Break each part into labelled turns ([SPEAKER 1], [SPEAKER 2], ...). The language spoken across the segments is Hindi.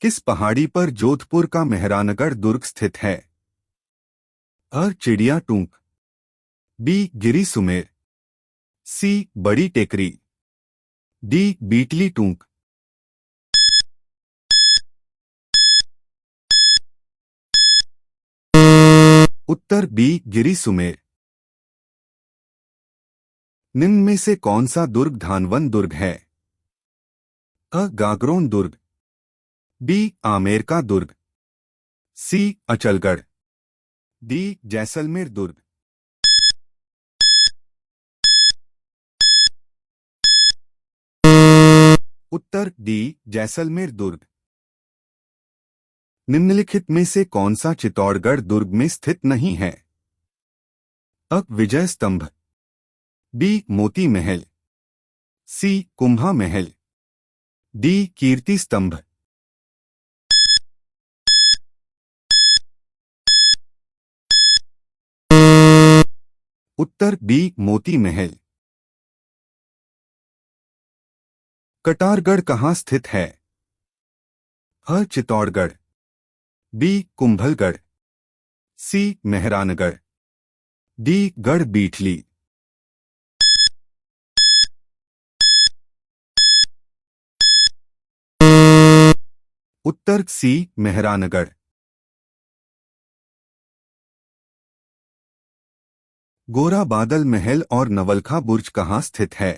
[SPEAKER 1] किस पहाड़ी पर जोधपुर का मेहरानगढ़ दुर्ग स्थित है? अ. चिड़िया टूंक, बी. गिरी सुमेर, सी. बड़ी टेकरी, डी. बीटली टूंक। उत्तर बी. गिरी सुमेर। निम्न में से कौन सा दुर्ग धानवन दुर्ग है? अ. गागरोन दुर्ग, बी. आमेर का दुर्ग, सी. अचलगढ़, डी. जैसलमेर दुर्ग। उत्तर डी. जैसलमेर दुर्ग। निम्नलिखित में से कौन सा चित्तौड़गढ़ दुर्ग में स्थित नहीं है? अ. विजय स्तंभ, बी. मोती महल, सी. कुंभा महल, डी. कीर्ति स्तंभ। उत्तर बी. मोती महल। कटारगढ़ कहाँ स्थित है? अ. चित्तौड़गढ़, बी. कुंभलगढ़, सी. मेहरानगढ़, डी. गढ़ बीटली। उत्तर सी. मेहरानगढ़। गोरा बादल महल और नवलखा बुर्ज कहाँ स्थित है?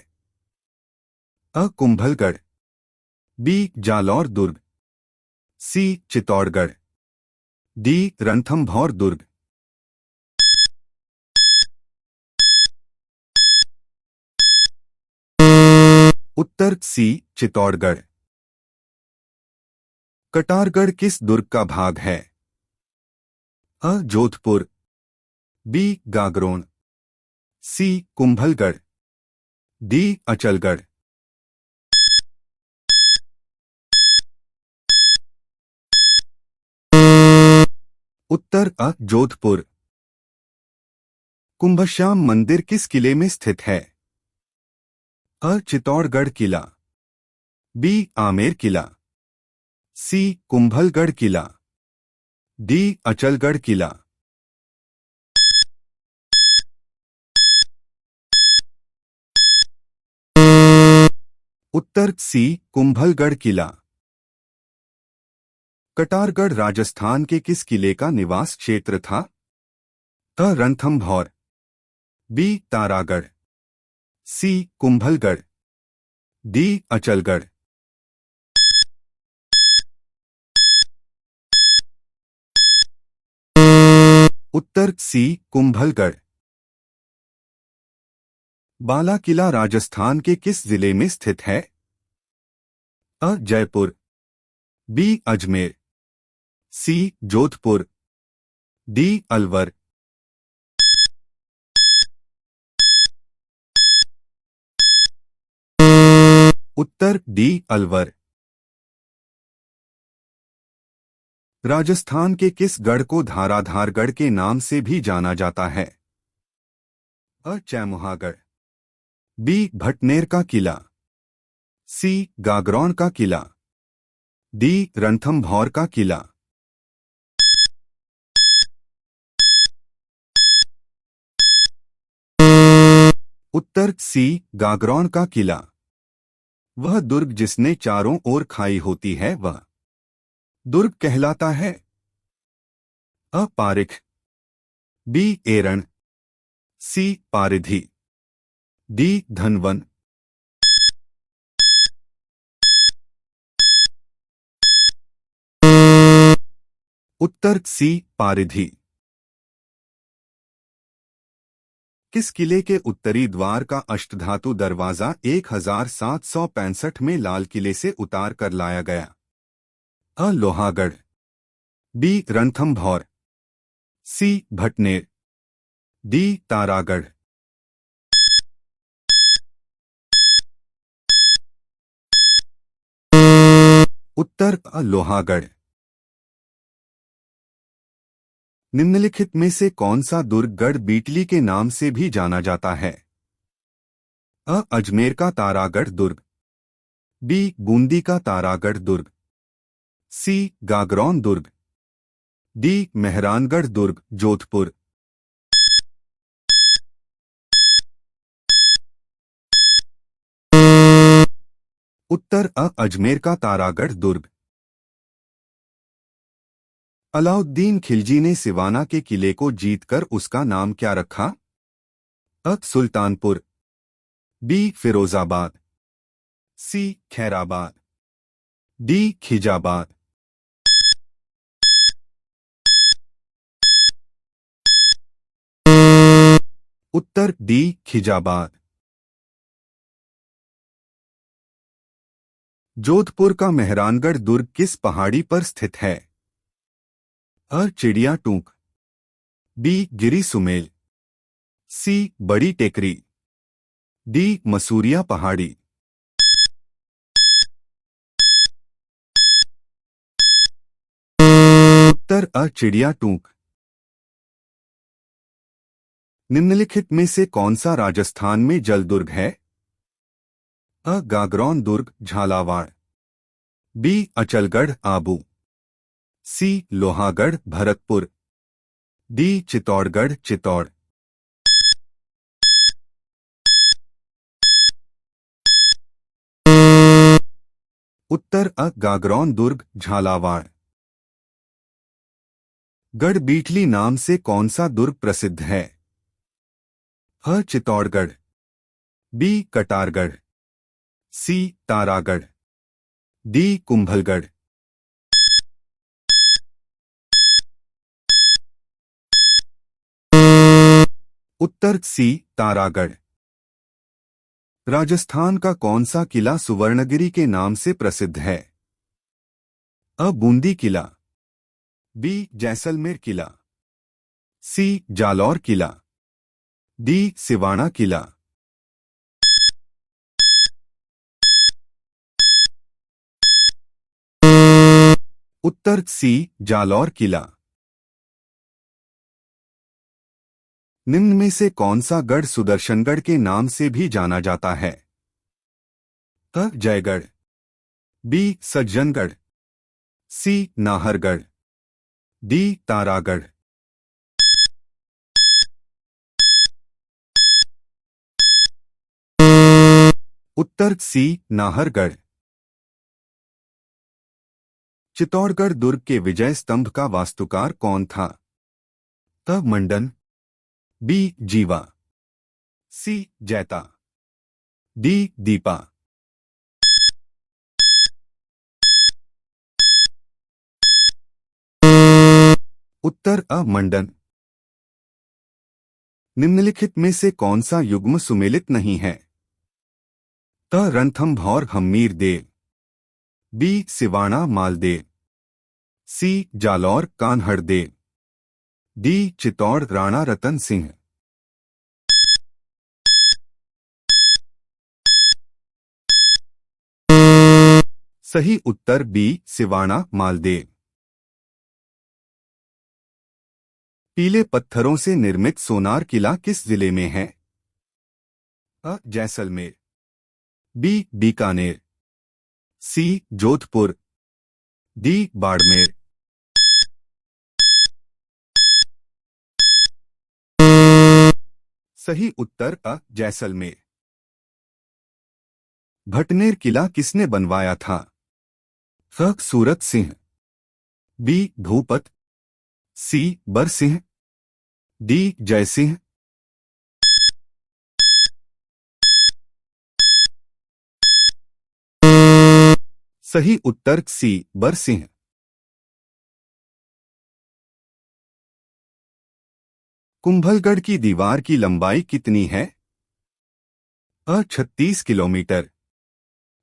[SPEAKER 1] अ. कुंभलगढ़, बी. जालौर दुर्ग, सी. चित्तौड़गढ़, डी. रणथंभौर दुर्ग। उत्तर सी. चित्तौड़गढ़। कटारगढ़ किस दुर्ग का भाग है? अ. जोधपुर, बी. गागरोन, सी. कुंभलगढ़, डी. अचलगढ़। उत्तर अ. जोधपुर। कुंभश्याम मंदिर किस किले में स्थित है? अ. चित्तौड़गढ़ किला, बी. आमेर किला, सी. कुंभलगढ़ किला, डी. अचलगढ़ किला। उत्तर सी. कुंभलगढ़ किला। कटारगढ़ राजस्थान के किस किले का निवास क्षेत्र था? अ. रणथंभौर, बी. तारागढ़, सी. कुंभलगढ़, डी. अचलगढ़। उत्तर सी. कुंभलगढ़। बाला किला राजस्थान के किस जिले में स्थित है? अ. जयपुर, बी. अजमेर, सी. जोधपुर, डी. अलवर। उत्तर डी. अलवर। राजस्थान के किस गढ़ को धाराधारगढ़ के नाम से भी जाना जाता है? अ. चैमुहागढ़, बी. भटनेर का किला, सी. गागरौन का किला, डी. रणथंभौर का किला। उत्तर सी. गागरौन का किला। वह दुर्ग जिसने चारों ओर खाई होती है वह दुर्ग कहलाता है? अ. पारिख, बी. एरण, सी. पारिधी, डी. धनवन। उत्तर सी. पारिधी। किस किले के उत्तरी द्वार का अष्टधातु दरवाजा 1765 में लाल किले से उतार कर लाया गया? अ. लोहागढ़, बी. रणथंभौर, सी. भटनेर, डी. तारागढ़। उत्तर अ. लोहागढ़। निम्नलिखित में से कौन सा दुर्ग गढ़ बीटली के नाम से भी जाना जाता है? अ. अजमेर का तारागढ़ दुर्ग, बी. बूंदी का तारागढ़ दुर्ग, सी गागरौन दुर्ग, डी मेहरानगढ़ दुर्ग जोधपुर। उत्तर अ अजमेर का तारागढ़ दुर्ग। अलाउद्दीन खिलजी ने सिवाना के किले को जीतकर उसका नाम क्या रखा? अ सुल्तानपुर, बी फिरोजाबाद, सी खैराबाद, डी खिजाबाद। उत्तर डी खिजाबाद। जोधपुर का मेहरानगढ़ दुर्ग किस पहाड़ी पर स्थित है? अ चिड़िया टूक, बी गिरी सुमेल, सी बड़ी टेकरी, डी मसूरिया पहाड़ी। उत्तर अ चिड़िया टूक। निम्नलिखित में से कौन सा राजस्थान में जल दुर्ग है? अ गागरौन दुर्ग झालावाड़, बी अचलगढ़ आबू, सी लोहागढ़ भरतपुर, डी चित्तौड़गढ़ चित्तौड़। उत्तर अ गागरौन दुर्ग झालावाड़। गढ़ बीटली नाम से कौन सा दुर्ग प्रसिद्ध है? अ चित्तौड़गढ़, बी कटारगढ़, सी तारागढ़, डी कुंभलगढ़। उत्तर सी तारागढ़। राजस्थान का कौन सा किला सुवर्णगिरी के नाम से प्रसिद्ध है? अ बूंदी किला, बी जैसलमेर किला, सी जालौर किला, डी सिवाना किला। उत्तर सी जालौर किला। निम्न में से कौन सा गढ़ सुदर्शनगढ़ के नाम से भी जाना जाता है? अ जयगढ़, बी सज्जनगढ़, सी नाहरगढ़, डी तारागढ़। उत्तर सी नाहरगढ़। चित्तौड़गढ़ दुर्ग के विजय स्तंभ का वास्तुकार कौन था? अ मंडन, बी जीवा, सी जैता, डी दीपा। उत्तर अ मंडन। निम्नलिखित में से कौन सा युग्म सुमेलित नहीं है? अ रणथंभौर हम्मीर देव, बी सिवाना मालदेव, सी जालौर कान्हड़ देव, डी चित्तौड़ राणा रतन सिंह। सही उत्तर बी सिवाना मालदेव। पीले पत्थरों से निर्मित सोनार किला किस जिले में है? अ जैसलमेर, बी बीकानेर, सी जोधपुर, डी बाड़मेर। सही उत्तर अ जैसलमेर। भटनेर किला किसने बनवाया था? अ सूरत सिंह, बी भूपत, सी बरसिंह, डी जयसिंह। सही उत्तर सी बरसिंह। कुंभलगढ़ की दीवार की लंबाई कितनी है? अ 36 किलोमीटर,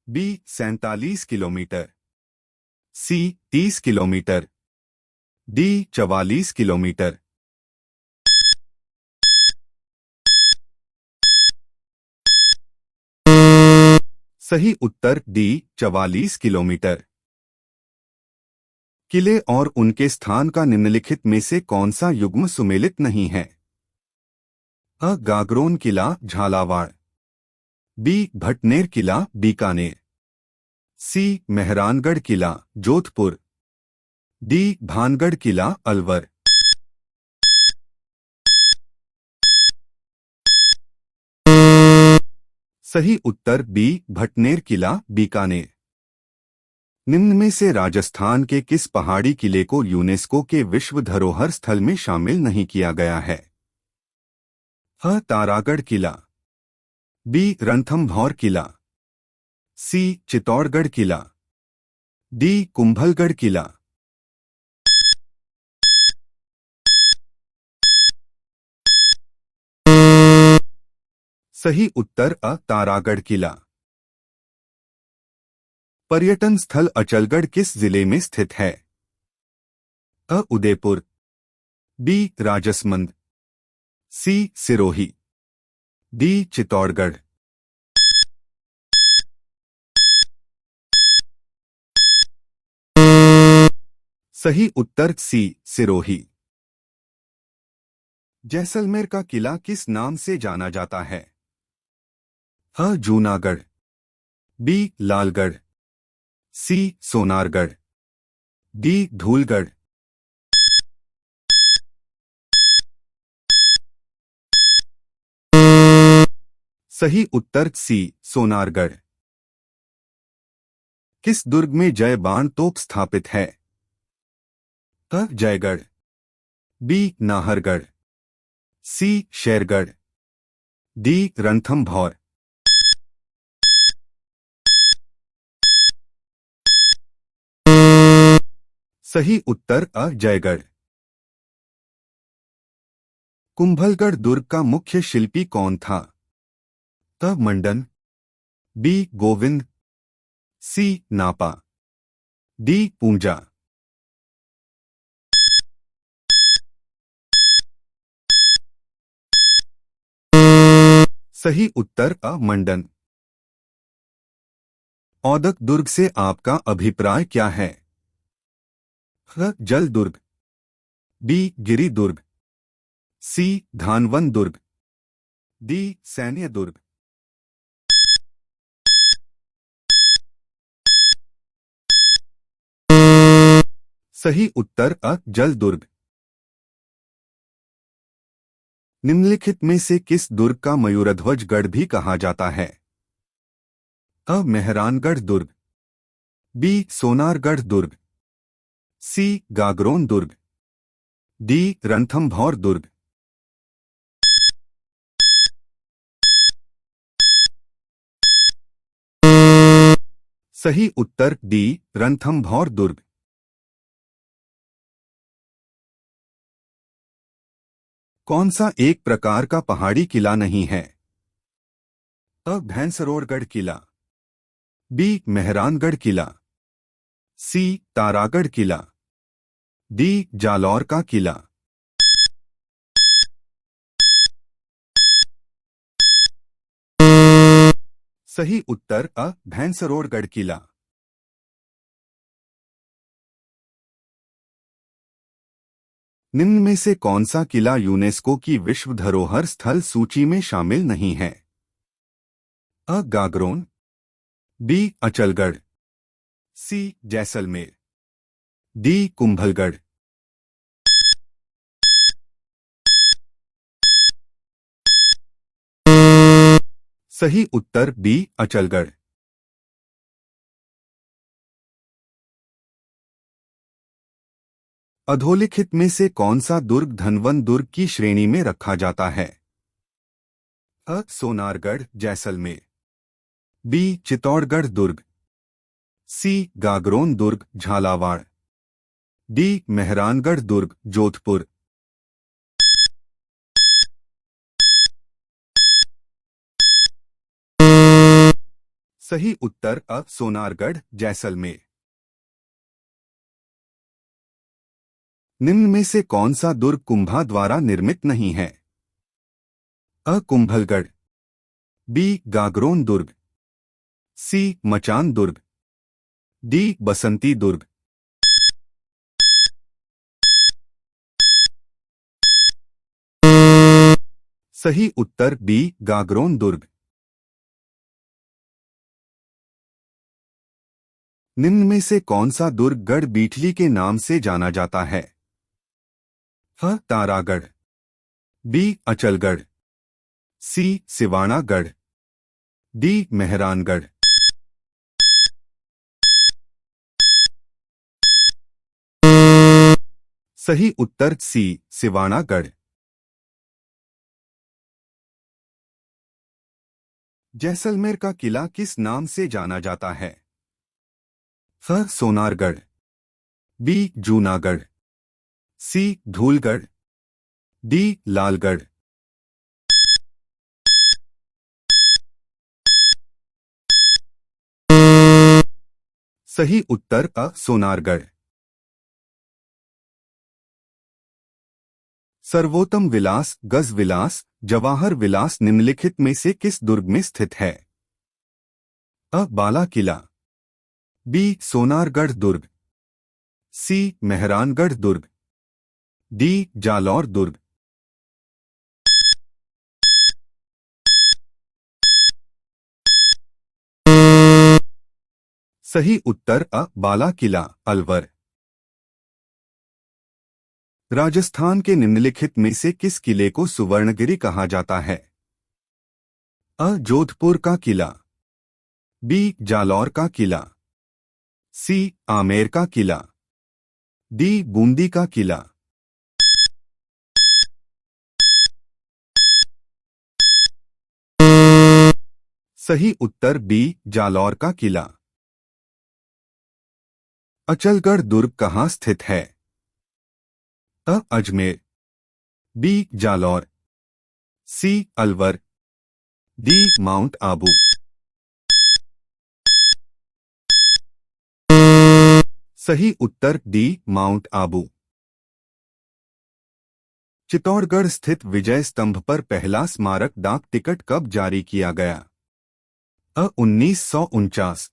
[SPEAKER 1] बी 47 किलोमीटर, सी 30 किलोमीटर, डी 44 किलोमीटर। सही उत्तर डी 44 किलोमीटर। किले और उनके स्थान का निम्नलिखित में से कौन सा युग्म सुमेलित नहीं है? अ गागरोन किला झालावाड़, बी भटनेर किला बीकानेर, सी मेहरानगढ़ किला जोधपुर, डी भानगढ़ किला अलवर। सही उत्तर बी भटनेर किला बीकानेर। निम्न में से राजस्थान के किस पहाड़ी किले को यूनेस्को के विश्व धरोहर स्थल में शामिल नहीं किया गया है? अ तारागढ़ किला, बी रणथंभौर किला, सी चित्तौड़गढ़ किला, डी कुंभलगढ़ किला। सही उत्तर अ तारागढ़ किला। पर्यटन स्थल अचलगढ़ किस जिले में स्थित है? अ उदयपुर, बी राजसमंद, सी सिरोही, डी चित्तौड़गढ़। सही उत्तर सी सिरोही। जैसलमेर का किला किस नाम से जाना जाता है? अ जूनागढ़, बी लालगढ़, सी सोनारगढ़, डी धूलगढ़। सही उत्तर सी सोनारगढ़। किस दुर्ग में जय बाण तोप स्थापित है? अ जयगढ़, बी नाहरगढ़, सी शेरगढ़, डी रणथंभौर। सही उत्तर अ जयगढ़। कुंभलगढ़ दुर्ग का मुख्य शिल्पी कौन था? अ मंडन, बी गोविंद, सी नापा, डी पूंजा। सही उत्तर अ मंडन। औदक दुर्ग से आपका अभिप्राय क्या है? अ जल दुर्ग, बी गिरी दुर्ग, सी धानवन दुर्ग, डी सैन्य दुर्ग। सही उत्तर अ जल दुर्ग। निम्नलिखित में से किस दुर्ग का मयूरध्वज गढ़ भी कहा जाता है? अ मेहरानगढ़ दुर्ग, बी सोनारगढ़ दुर्ग, सी गागरोन दुर्ग, डी रणथंभौर दुर्ग। सही उत्तर डी रणथंभौर दुर्ग। कौन सा एक प्रकार का पहाड़ी किला नहीं है? अ भैंसरोड़गढ़ किला, बी मेहरानगढ़ किला, सी तारागढ़ किला, डी जालौर का किला। सही उत्तर अ भैंसरोड़गढ़ किला। निम्न में से कौन सा किला यूनेस्को की विश्व धरोहर स्थल सूची में शामिल नहीं है? अ गागरोन, बी अचलगढ़, सी जैसलमेर, डी कुंभलगढ़। सही उत्तर बी अचलगढ़। अधोलिखित में से कौन सा दुर्ग धनवन दुर्ग की श्रेणी में रखा जाता है? अ सोनारगढ़ जैसलमेर, बी चित्तौड़गढ़ दुर्ग, सी गागरोन दुर्ग झालावाड़, डी मेहरानगढ़ दुर्ग जोधपुर। सही उत्तर अ सोनारगढ़ जैसलमेर। निम्न में से कौन सा दुर्ग कुंभा द्वारा निर्मित नहीं है? अ कुंभलगढ़, बी गागरोन दुर्ग, सी मचान दुर्ग, डी बसंती दुर्ग। सही उत्तर बी गागरोन दुर्ग। निम्न में से कौन सा दुर्ग गढ़ बीठली के नाम से जाना जाता है? ह तारागढ़, बी अचलगढ़, सी सिवानागढ़, डी मेहरानगढ़। सही उत्तर सी सिवानागढ़। जैसलमेर का किला किस नाम से जाना जाता है? फ सोनारगढ़, बी जूनागढ़, सी धूलगढ़, डी लालगढ़। सही उत्तर अ सोनारगढ़। सर्वोत्तम विलास, गज विलास, जवाहर विलास निम्नलिखित में से किस दुर्ग में स्थित है? अ बाला किला, बी सोनारगढ़ दुर्ग, सी मेहरानगढ़ दुर्ग, डी जालौर दुर्ग। सही उत्तर अ बाला किला, अलवर। राजस्थान के निम्नलिखित में से किस किले को सुवर्णगिरी कहा जाता है? अ जोधपुर का किला, बी जालौर का किला, सी आमेर का किला, डी बूंदी का किला। सही उत्तर बी जालौर का किला। अचलगढ़ दुर्ग कहाँ स्थित है? अ अजमेर, बी जालौर, सी अलवर, डी माउंट आबू। सही उत्तर डी माउंट आबू। चित्तौड़गढ़ स्थित विजय स्तंभ पर पहला स्मारक डाक टिकट कब जारी किया गया? अ 1949,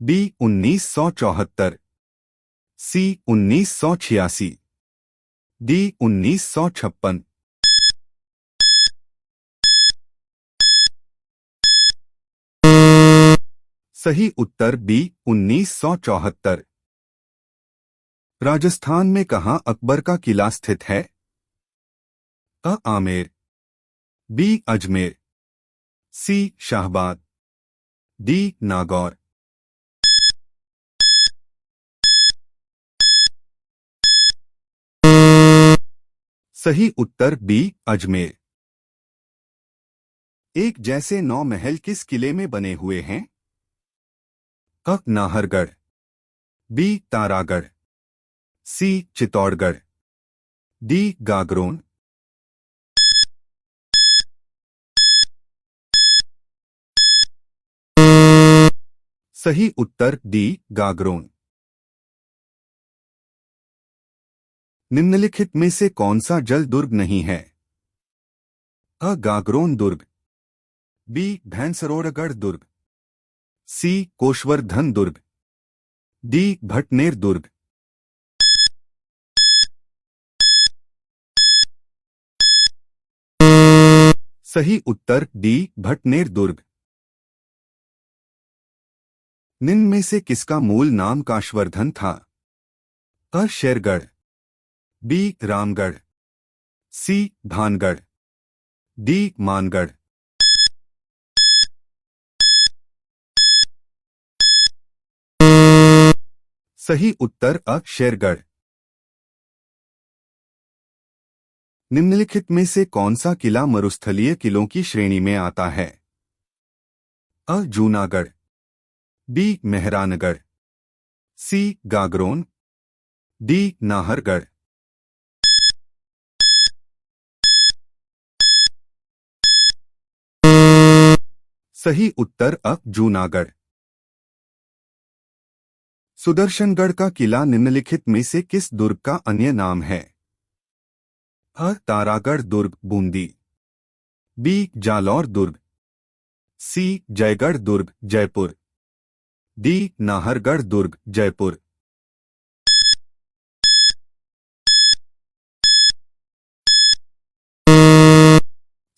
[SPEAKER 1] बी 1974, सी 1986, डी 1956। सही उत्तर बी 1974। राजस्थान में कहां अकबर का किला स्थित है? अ आमेर, बी अजमेर, सी शाहबाद, डी नागौर। सही उत्तर बी अजमेर। एक जैसे 9 महल किस किले में बने हुए हैं? अ नाहरगढ़, बी तारागढ़, सी चित्तौड़गढ़, डी गागरोन। सही उत्तर डी गागरोन। निम्नलिखित में से कौन सा जल दुर्ग नहीं है? अ गागरोन दुर्ग, बी भैंसरोड़गढ़ दुर्ग, सी कोशवर्धन दुर्ग, डी भटनेर दुर्ग। सही उत्तर डी भटनेर दुर्ग। निम्न में से किसका मूल नाम काशवर्धन था? अ शेरगढ़, बी रामगढ़, सी भानगढ़, डी मानगढ़। सही उत्तर अ शेरगढ़। निम्नलिखित में से कौन सा किला मरुस्थलीय किलों की श्रेणी में आता है? अ जूनागढ़, बी मेहरानगढ़, सी गागरोन, डी नाहरगढ़। सही उत्तर अ जूनागढ़। सुदर्शनगढ़ का किला निम्नलिखित में से किस दुर्ग का अन्य नाम है? अ तारागढ़ दुर्ग बूंदी, बी जालौर दुर्ग, सी जयगढ़ दुर्ग जयपुर, डी नाहरगढ़ दुर्ग जयपुर।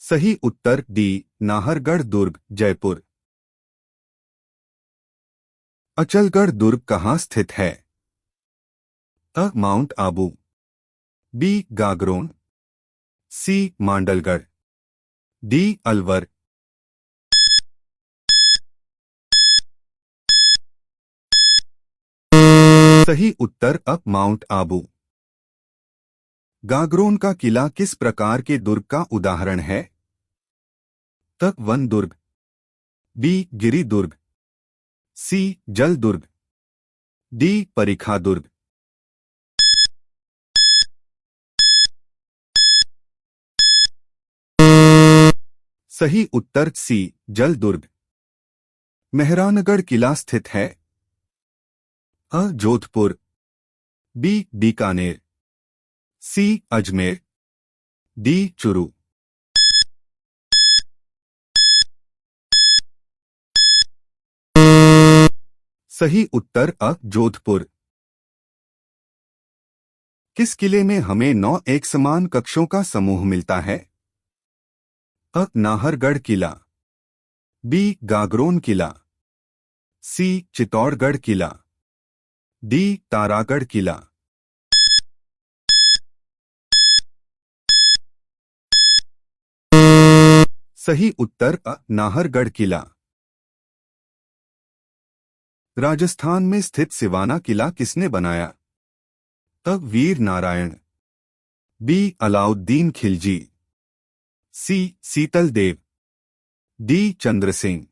[SPEAKER 1] सही उत्तर डी नाहरगढ़ दुर्ग जयपुर। अचलगढ़ दुर्ग कहाँ स्थित है? अ. Mount Abu, B. Gagron, C. Mandalgarh, D. Alwar. सही उत्तर अ. माउंट आबू। गागरोन का किला किस प्रकार के दुर्ग का उदाहरण है? त. वन दुर्ग, बी. गिरि दुर्ग, सी. जल दुर्ग, डी. परिखा दुर्ग। सही उत्तर सी. जल दुर्ग। मेहरानगढ़ किला स्थित है? अ. जोधपुर, बी. बीकानेर, सी. अजमेर, डी. चुरू। सही उत्तर अ. जोधपुर। किस किले में हमें 9 एक समान कक्षों का समूह मिलता है? अ. नाहरगढ़ किला, बी. गागरोन किला, सी. चित्तौड़गढ़ किला, डी. तारागढ़ किला। सही उत्तर अ. नाहरगढ़ किला। राजस्थान में स्थित सिवाना किला किसने बनाया? अ. वीर नारायण, बी. अलाउद्दीन खिलजी, सी. सीतल देव, डी. चंद्रसेन।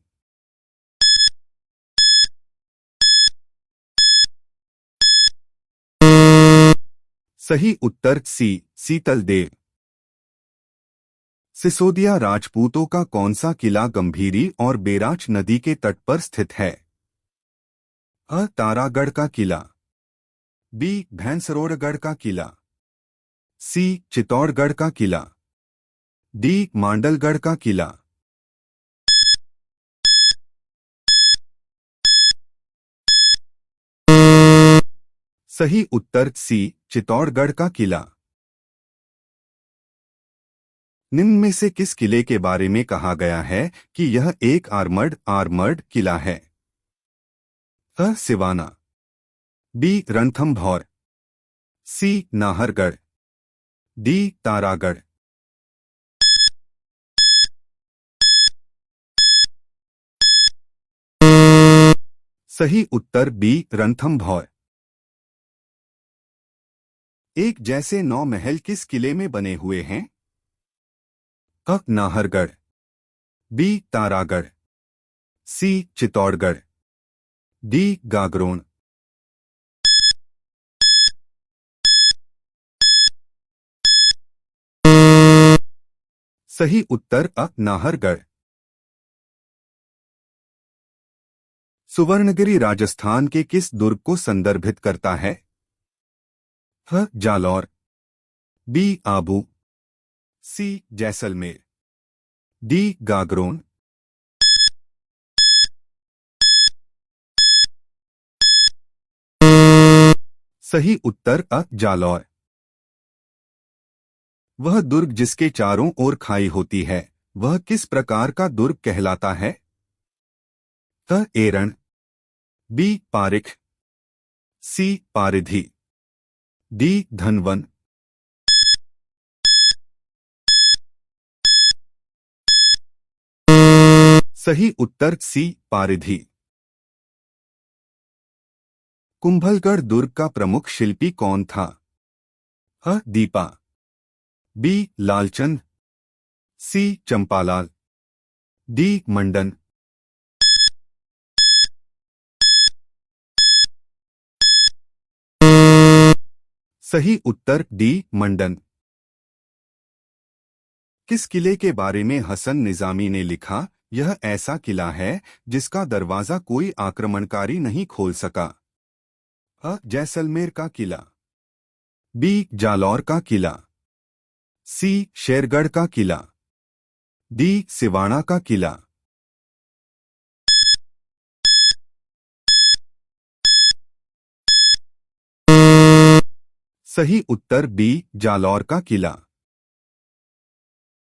[SPEAKER 1] सही उत्तर सी. सीतल देव। सिसोदिया राजपूतों का कौन सा किला गंभीरी और बेराच नदी के तट पर स्थित है? अ. तारागढ़ का किला, बी. भैंसरोड़गढ़ का किला, सी. चित्तौड़गढ़ का किला, डी. मांडलगढ़ का किला। सही उत्तर सी. चित्तौड़गढ़ का किला। निम्न में से किस किले के बारे में कहा गया है कि यह एक आर्मर्ड किला है? अ. सिवाना, बी. रणथंभौर, सी. नाहरगढ़, डी. तारागढ़। सही उत्तर बी. रणथंभौर। एक जैसे 9 महल किस किले में बने हुए हैं? अ. नाहरगढ़, बी. तारागढ़, सी. चित्तौड़गढ़, डी. गागरोन। सही उत्तर अ. नाहरगढ़। सुवर्णगिरी राजस्थान के किस दुर्ग को संदर्भित करता है? ह. जालौर, बी. आबू, सी. जैसलमेर, डी. गागरोन। सही उत्तर अ. जालौर। वह दुर्ग जिसके चारों ओर खाई होती है वह किस प्रकार का दुर्ग कहलाता है? त. एरण, बी. पारिख, सी. पारिधि, डी. धनवन। सही उत्तर सी. पारिधि। कुंभलगढ़ दुर्ग का प्रमुख शिल्पी कौन था? अ. दीपा, बी. लालचंद, सी. चंपालाल, डी. मंडन। सही उत्तर डी. मंडन। किस किले के बारे में हसन निजामी ने लिखा, यह ऐसा किला है जिसका दरवाजा कोई आक्रमणकारी नहीं खोल सका? अ. जैसलमेर का किला, बी. जालौर का किला, सी. शेरगढ़ का किला, डी. सिवाना का किला। सही उत्तर बी. जालौर का किला।